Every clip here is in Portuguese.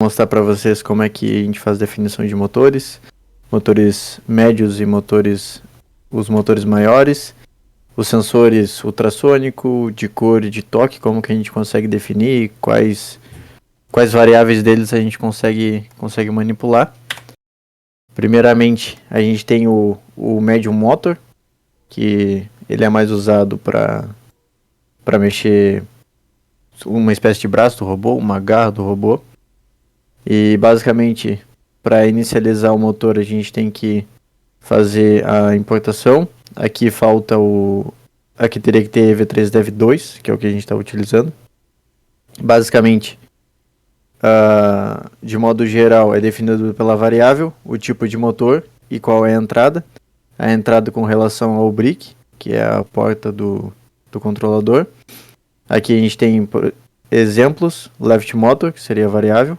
Mostrar para vocês como é que a gente faz definição de motores médios e os motores maiores, os sensores ultrassônico, de cor e de toque, como que a gente consegue definir, quais variáveis deles a gente consegue manipular. Primeiramente, a gente tem o medium motor, que ele é mais usado para mexer uma espécie de braço do robô, uma garra do robô. E basicamente, para inicializar o motor, a gente tem que fazer a importação. Aqui falta Aqui teria que ter V3 Dev 2, que é o que a gente está utilizando. Basicamente, de modo geral, é definido pela variável o tipo de motor e qual é a entrada. A entrada com relação ao brick, que é a porta do controlador. Aqui a gente tem exemplos, left motor, que seria a variável,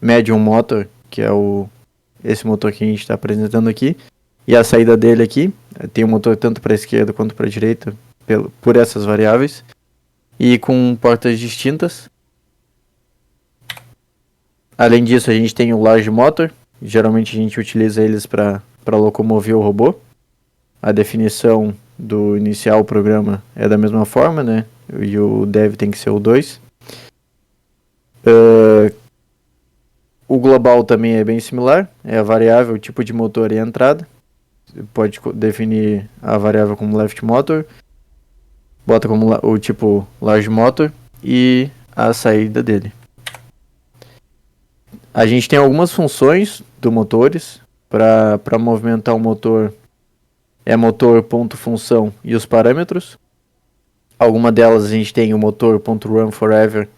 medium motor, que é esse motor que a gente está apresentando aqui, e a saída dele aqui, tem um motor tanto para a esquerda quanto para a direita, por essas variáveis, e com portas distintas. Além disso, a gente tem o large motor, geralmente a gente utiliza eles para locomover o robô. A definição do inicial programa é da mesma forma, né? E o dev tem que ser o 2. O global também é bem similar, é a variável, o tipo de motor e a entrada. Você pode definir a variável como left motor, bota como o tipo large motor e a saída dele. A gente tem algumas funções do motores para movimentar o motor. É motor, ponto, função e os parâmetros. Alguma delas a gente tem o motor, ponto, run forever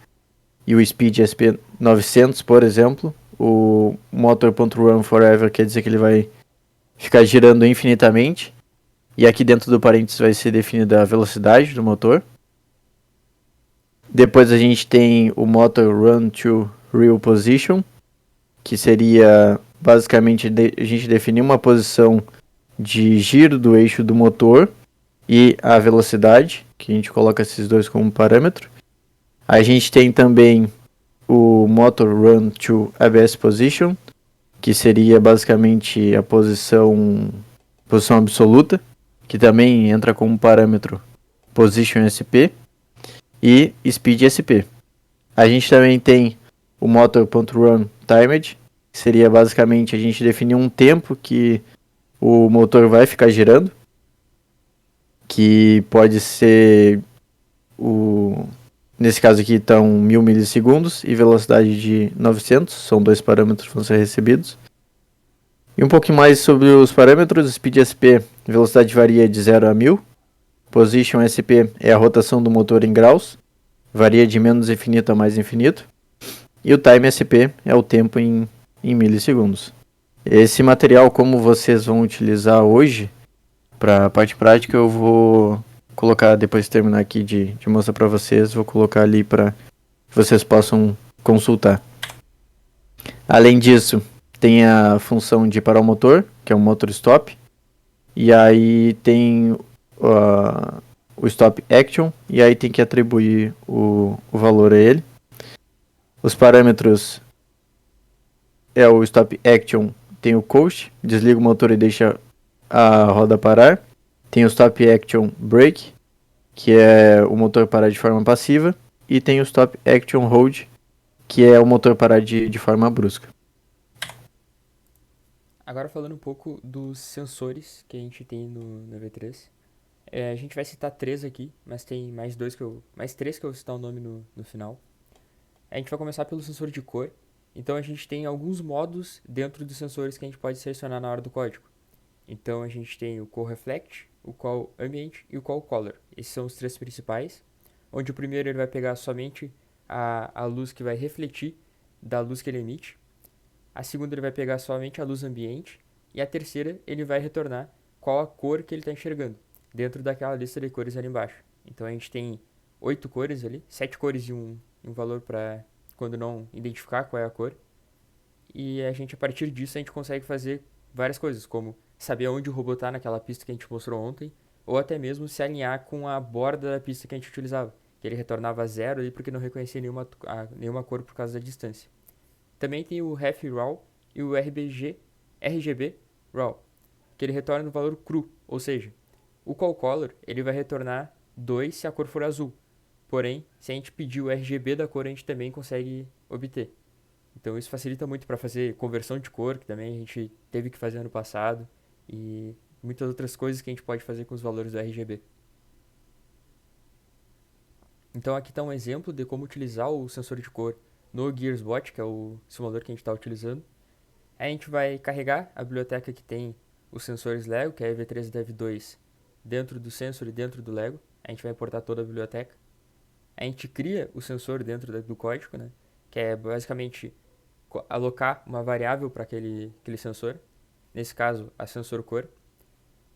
e o speed SP900, por exemplo. O motor, ponto, run forever quer dizer que ele vai ficar girando infinitamente. E aqui dentro do parênteses vai ser definida a velocidade do motor. Depois a gente tem o motor run to real position, que seria basicamente a gente definir uma posição de giro do eixo do motor e a velocidade, que a gente coloca esses dois como parâmetro. A gente tem também o motor run to ABS position, que seria basicamente a posição absoluta, que também entra como parâmetro position SP e speed SP. A gente também tem o motor.run timed, que seria basicamente a gente definir um tempo que o motor vai ficar girando, que pode ser nesse caso aqui estão 1000 milissegundos e velocidade de 900, são dois parâmetros que vão ser recebidos. E um pouquinho mais sobre os parâmetros, speed SP, velocidade varia de 0 a 1000, position SP é a rotação do motor em graus, varia de menos infinito a mais infinito, e o time SP é o tempo em milissegundos. Esse material, como vocês vão utilizar hoje, para a parte prática, eu vou colocar, depois de terminar aqui de mostrar para vocês, vou colocar ali para que vocês possam consultar. Além disso, tem a função de parar o motor, que é o motor stop, e aí tem o stop action, e aí tem que atribuir o valor a ele. Os parâmetros é o stop action, tem o coast, desliga o motor e deixa a roda parar. Tem o stop action brake, que é o motor parar de forma passiva. E tem o stop action hold, que é o motor parar de forma brusca. Agora falando um pouco dos sensores que a gente tem no V3. A gente vai citar três aqui, mas tem mais três que eu vou citar o nome no final. A gente vai começar pelo sensor de cor. Então a gente tem alguns modos dentro dos sensores que a gente pode selecionar na hora do código. Então a gente tem o Call Reflect, o Call Ambient e o Call Color. Esses são os três principais, onde o primeiro ele vai pegar somente a luz que vai refletir da luz que ele emite. A segunda ele vai pegar somente a luz ambiente. E a terceira ele vai retornar qual a cor que ele está enxergando, dentro daquela lista de cores ali embaixo. Então a gente tem 8 cores ali, 7 cores e um valor para quando não identificar qual é a cor. E a gente, a partir disso, a gente consegue fazer várias coisas, como saber onde o robô está naquela pista que a gente mostrou ontem, ou até mesmo se alinhar com a borda da pista que a gente utilizava, que ele retornava zero ali porque não reconhecia nenhuma cor por causa da distância. Também tem o Ref Raw e o RGB Raw, que ele retorna no valor cru, ou seja, o Call Color ele vai retornar 2 se a cor for azul. Porém, se a gente pedir o RGB da cor, a gente também consegue obter. Então isso facilita muito para fazer conversão de cor, que também a gente teve que fazer ano passado, e muitas outras coisas que a gente pode fazer com os valores do RGB. Então aqui está um exemplo de como utilizar o sensor de cor no GearsBot, que é o simulador que a gente está utilizando. Aí a gente vai carregar a biblioteca que tem os sensores Lego, que é a EV3 e Dev2, dentro do sensor e dentro do Lego. A gente vai importar toda a biblioteca. A gente cria o sensor dentro do código, né? Que é basicamente alocar uma variável para aquele sensor. Nesse caso, a sensor cor.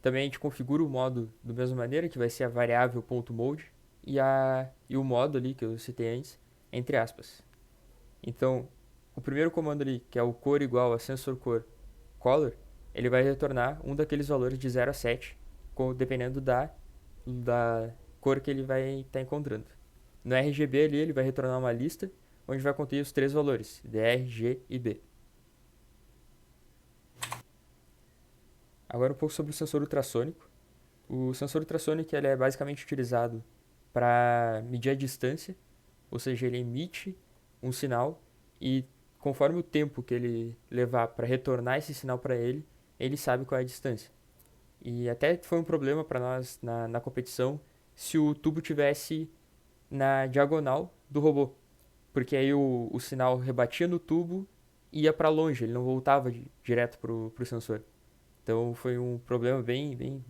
Também a gente configura o modo da mesma maneira, que vai ser a variável .mode e o modo ali que eu citei antes, entre aspas. Então, o primeiro comando ali, que é o cor igual a sensor cor color, ele vai retornar um daqueles valores de 0 a 7, dependendo da cor que ele vai estar encontrando. No RGB ali, ele vai retornar uma lista onde vai conter os 3 valores, DR, G e B. Agora um pouco sobre o sensor ultrassônico. O sensor ultrassônico ele é basicamente utilizado para medir a distância, ou seja, ele emite um sinal e conforme o tempo que ele levar para retornar esse sinal para ele, ele sabe qual é a distância. E até foi um problema para nós na competição se o tubo tivesse na diagonal do robô, porque aí o sinal rebatia no tubo e ia para longe, ele não voltava direto pro sensor. Então foi um problema bem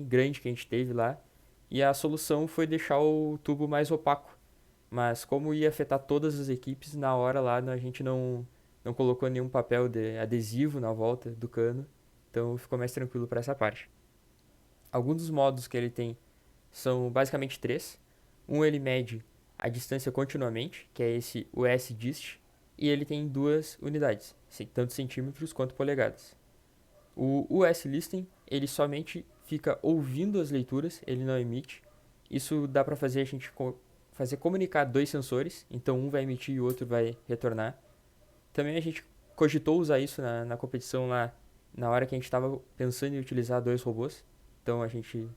grande que a gente teve lá. E a solução foi deixar o tubo mais opaco. Mas como ia afetar todas as equipes, na hora lá a gente não colocou nenhum papel de adesivo na volta do cano. Então ficou mais tranquilo para essa parte. Alguns dos modos que ele tem são basicamente três. Um ele mede a distância continuamente, que é esse US-dist, e ele tem duas unidades, tanto centímetros quanto polegadas. O US-listing, ele somente fica ouvindo as leituras, ele não emite. Isso dá para fazer a gente fazer comunicar dois sensores, então um vai emitir e o outro vai retornar. Também a gente cogitou usar isso na competição lá, na hora que a gente estava pensando em utilizar dois robôs. Então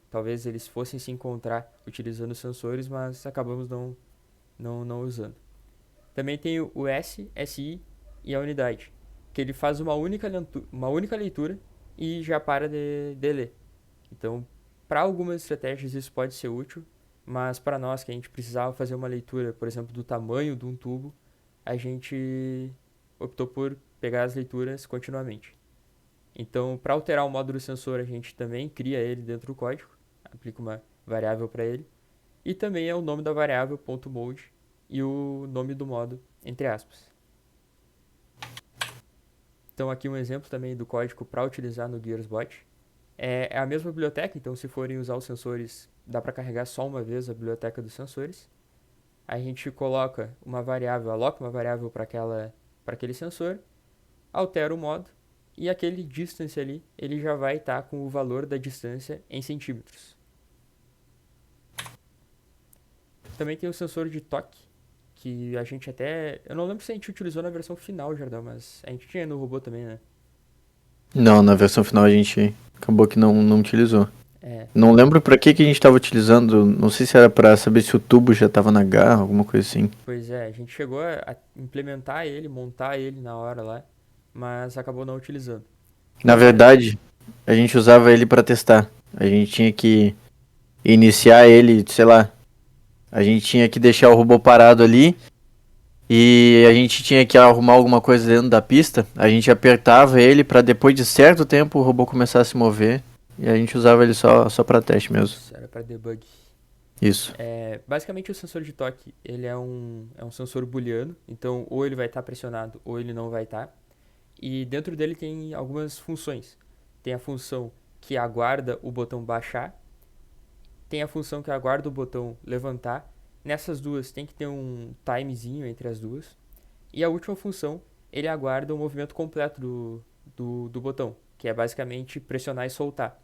talvez eles fossem se encontrar utilizando os sensores, mas acabamos não usando. Também tem o S, SI e a unidade, que ele faz uma única leitura e já para de ler. Então, para algumas estratégias isso pode ser útil, mas para nós que a gente precisava fazer uma leitura, por exemplo, do tamanho de um tubo, a gente optou por pegar as leituras continuamente. Então, para alterar o módulo sensor, a gente também cria ele dentro do código, aplica uma variável para ele, e também é o nome da variável .mode e o nome do modo, entre aspas. Então aqui um exemplo também do código para utilizar no GearsBot. É a mesma biblioteca, então se forem usar os sensores, dá para carregar só uma vez a biblioteca dos sensores. A gente coloca uma variável, aloca uma variável para aquele sensor, altera o modo, e aquele distance ali, ele já vai estar com o valor da distância em centímetros. Também tem o sensor de toque, que a gente até... Eu não lembro se a gente utilizou na versão final, Jardão, mas a gente tinha no robô também, né? Não, na versão final a gente acabou que não utilizou. É, Não lembro pra que a gente tava utilizando, não sei se era pra saber se o tubo já tava na garra, alguma coisa assim. pois é, a gente chegou a implementar ele, montar ele na hora lá, mas acabou não utilizando. Na verdade, a gente usava ele pra testar. A gente tinha que iniciar ele, sei lá, a gente tinha que deixar o robô parado ali e a gente tinha que arrumar alguma coisa dentro da pista. A gente apertava ele pra depois de certo tempo o robô começar a se mover e a gente usava ele só para teste mesmo. Isso era para debug. Isso. Basicamente o sensor de toque, ele é um sensor booleano, então ou ele vai estar pressionado ou ele não vai estar. E dentro dele tem algumas funções. Tem a função que aguarda o botão baixar, tem a função que aguarda o botão levantar. Nessas duas tem que ter um timezinho entre as duas. E a última função, ele aguarda o movimento completo do botão, que é basicamente pressionar e soltar.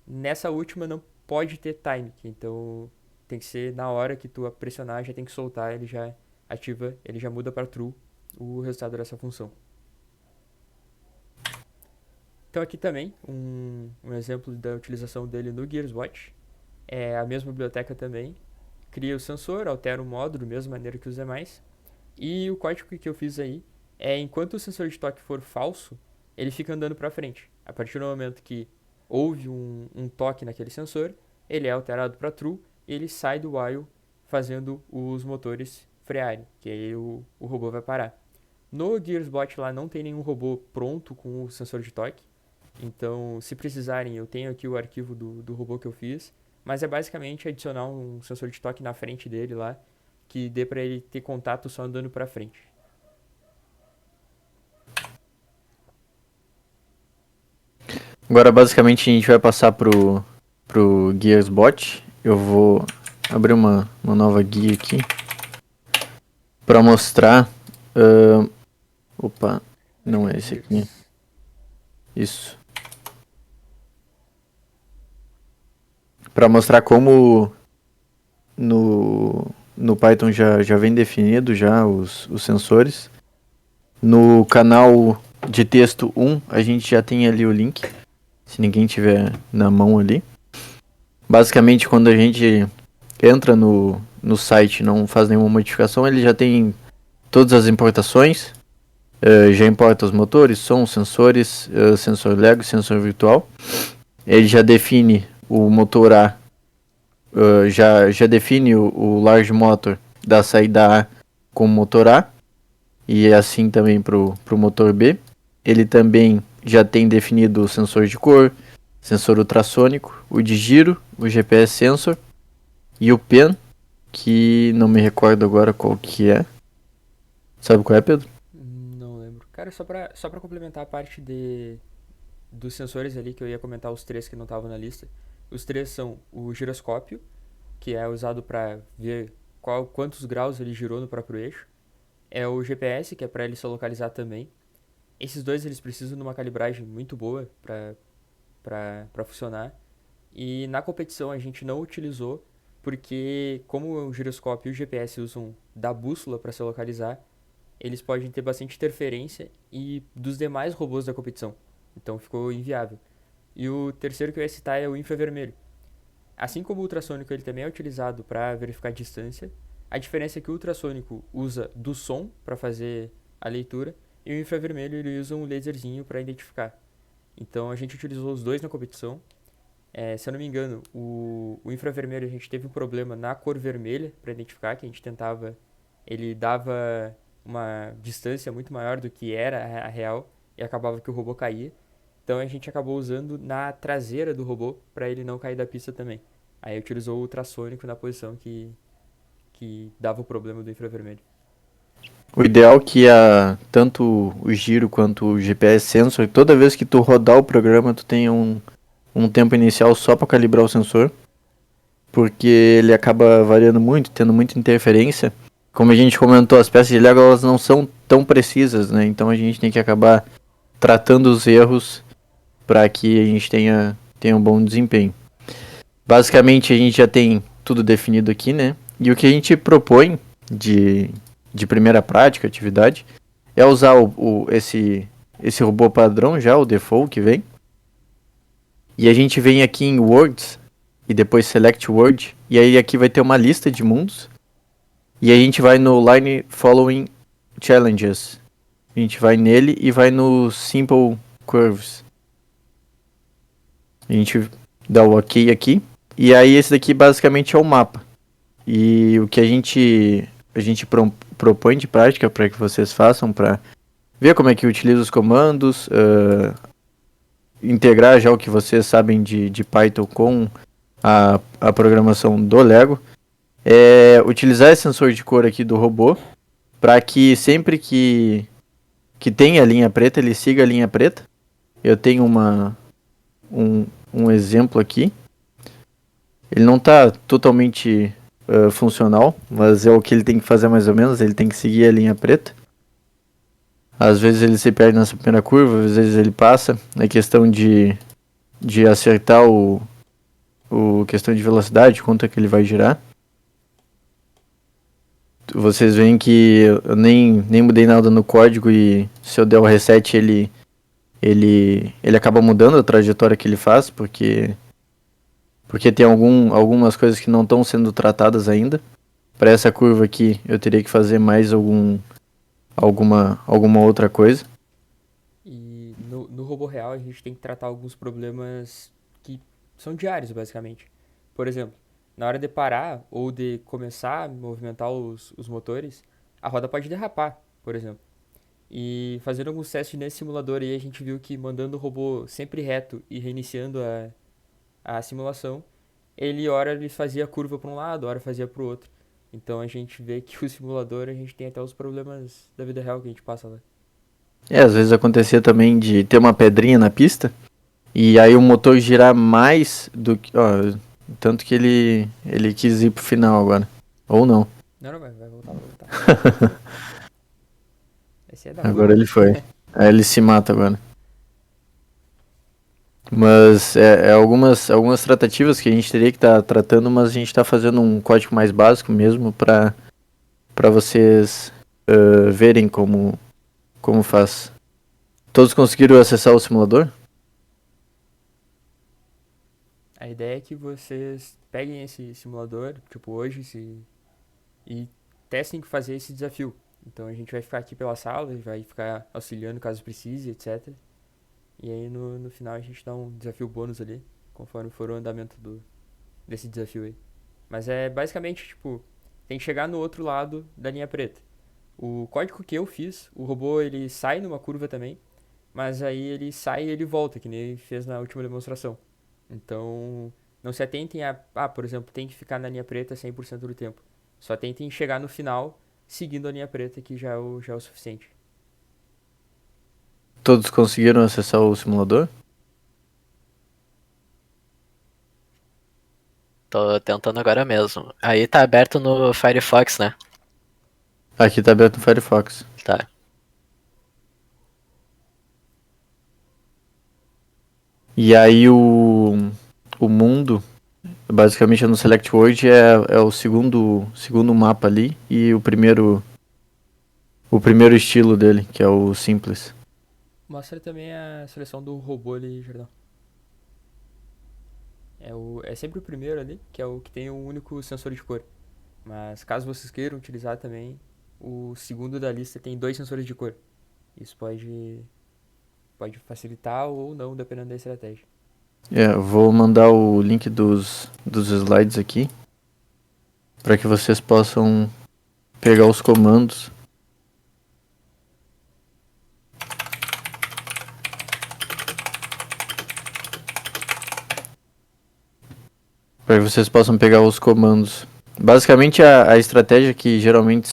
Nessa última não pode ter time, então tem que ser na hora que tu pressionar, já tem que soltar, ele já ativa, ele já muda para true o resultado dessa função. Então aqui também um exemplo da utilização dele no GearsWatch. É a mesma biblioteca também. Cria o sensor, altera o módulo da mesma maneira que os demais. E o código que eu fiz aí é enquanto o sensor de toque for falso, ele fica andando para frente. A partir do momento que houve um toque naquele sensor, ele é alterado para true e ele sai do while fazendo os motores frearem, que aí o robô vai parar. No GearsBot lá não tem nenhum robô pronto com o sensor de toque, então se precisarem eu tenho aqui o arquivo do robô que eu fiz, mas é basicamente adicionar um sensor de toque na frente dele lá, que dê para ele ter contato só andando para frente. Agora, basicamente, a gente vai passar pro GearsBot. Eu vou abrir uma nova guia aqui para mostrar. Opa, não é esse aqui. Isso. Para mostrar como no Python já vem definido já os sensores. No canal de texto 1, a gente já tem ali o link, se ninguém tiver na mão ali. Basicamente, quando a gente entra no site e não faz nenhuma modificação, ele já tem todas as importações. Já importa os motores, som, sensores, sensor Lego, sensor virtual. Ele já define o motor A, já define o large motor da saída A com o motor A. E assim também para o motor B. Ele também já tem definido o sensor de cor, sensor ultrassônico, o de giro, o GPS sensor e o PEN, que não me recordo agora qual que é. Sabe qual é, Pedro? Não lembro. Cara, só pra complementar a parte dos sensores ali, que eu ia comentar os três que não estavam na lista. Os três são o giroscópio, que é usado para ver quantos graus ele girou no próprio eixo. É o GPS, que é para ele se localizar também. Esses dois eles precisam de uma calibragem muito boa para funcionar. E na competição a gente não utilizou, porque como o giroscópio e o GPS usam da bússola para se localizar, eles podem ter bastante interferência e dos demais robôs da competição. Então ficou inviável. E o terceiro que eu ia citar é o infravermelho. Assim como o ultrassônico ele também é utilizado para verificar a distância, a diferença é que o ultrassônico usa do som para fazer a leitura e o infravermelho ele usa um laserzinho para identificar. Então a gente utilizou os dois na competição. Se eu não me engano, o infravermelho a gente teve um problema na cor vermelha para identificar, que a gente tentava, ele dava uma distância muito maior do que era a real e acabava que o robô caía. Então a gente acabou usando na traseira do robô para ele não cair da pista também. Aí utilizou o ultrassônico na posição que dava o problema do infravermelho. O ideal é que tanto o giro quanto o GPS sensor, toda vez que tu rodar o programa, tu tenha um tempo inicial só para calibrar o sensor, porque ele acaba variando muito, tendo muita interferência. Como a gente comentou, as peças de Lego elas não são tão precisas, né? Então a gente tem que acabar tratando os erros para que a gente tenha um bom desempenho. Basicamente a gente já tem tudo definido aqui, né? E o que a gente propõe de primeira prática, atividade, é usar esse robô padrão já, o default que vem. E a gente vem aqui em Words e depois Select Word. E aí aqui vai ter uma lista de mundos. E a gente vai no Line Following Challenges. A gente vai nele e vai no Simple Curves. A gente dá o OK aqui. E aí esse daqui basicamente é o mapa. E o que a gente propõe de prática para que vocês façam, para ver como é que utiliza os comandos, integrar já o que vocês sabem de Python com a programação do Lego, é utilizar esse sensor de cor aqui do robô, para que sempre que tenha a linha preta, ele siga a linha preta. Eu tenho um exemplo aqui. Ele não está totalmente funcional, mas é o que ele tem que fazer mais ou menos. Ele tem que seguir a linha preta. Às vezes ele se perde nessa primeira curva, às vezes ele passa. É questão de acertar questão de velocidade, quanto é que ele vai girar. Vocês veem que eu nem mudei nada no código e se eu der o reset ele acaba mudando a trajetória que ele faz, porque tem algumas coisas que não estão sendo tratadas ainda. Para essa curva aqui eu teria que fazer mais alguma outra coisa. E no robô real a gente tem que tratar alguns problemas que são diários, basicamente. Por exemplo, na hora de parar ou de começar a movimentar os motores, a roda pode derrapar, por exemplo. E fazendo alguns testes nesse simulador aí, a gente viu que mandando o robô sempre reto e reiniciando a simulação, ora ele fazia curva para um lado, ora fazia para o outro. Então a gente vê que o simulador a gente tem até os problemas da vida real que a gente passa lá. Às vezes acontecia também de ter uma pedrinha na pista e aí o motor girar mais do que. Ó, tanto que ele quis ir pro final agora. Ou não. Não, vai voltar, vai voltar. Esse é da Agora curva. ele foi. Aí ele se mata agora. Mas é algumas tratativas que a gente teria que estar tratando, mas a gente está fazendo um código mais básico mesmo para vocês verem como faz. Todos conseguiram acessar o simulador? A ideia é que vocês peguem esse simulador, tipo hoje, e testem fazer esse desafio. Então a gente vai ficar aqui pela sala, vai ficar auxiliando caso precise, etc. E aí no final a gente dá um desafio bônus ali, conforme for o andamento desse desafio aí. Mas é basicamente, tipo, tem que chegar no outro lado da linha preta. O código que eu fiz, o robô ele sai numa curva também, mas aí ele sai e ele volta, que nem ele fez na última demonstração. Então, não se atentem por exemplo, tem que ficar na linha preta 100% do tempo. Só tentem chegar no final seguindo a linha preta, que já é o suficiente. Todos conseguiram acessar o simulador? Tô tentando agora mesmo. Aí tá aberto no Firefox, né? Aqui tá aberto no Firefox. Tá. E aí o mundo, basicamente no Select World, é o segundo mapa ali e o primeiro estilo dele, que é o simples. Mostra também a seleção do robô ali, Jordão. É sempre o primeiro ali, que é o que tem o único sensor de cor. Mas caso vocês queiram utilizar também, o segundo da lista tem 2 sensores de cor. Isso pode facilitar ou não, dependendo da estratégia. Eu vou mandar o link dos slides aqui para que vocês possam pegar os comandos. Para que vocês possam pegar os comandos. Basicamente a estratégia que geralmente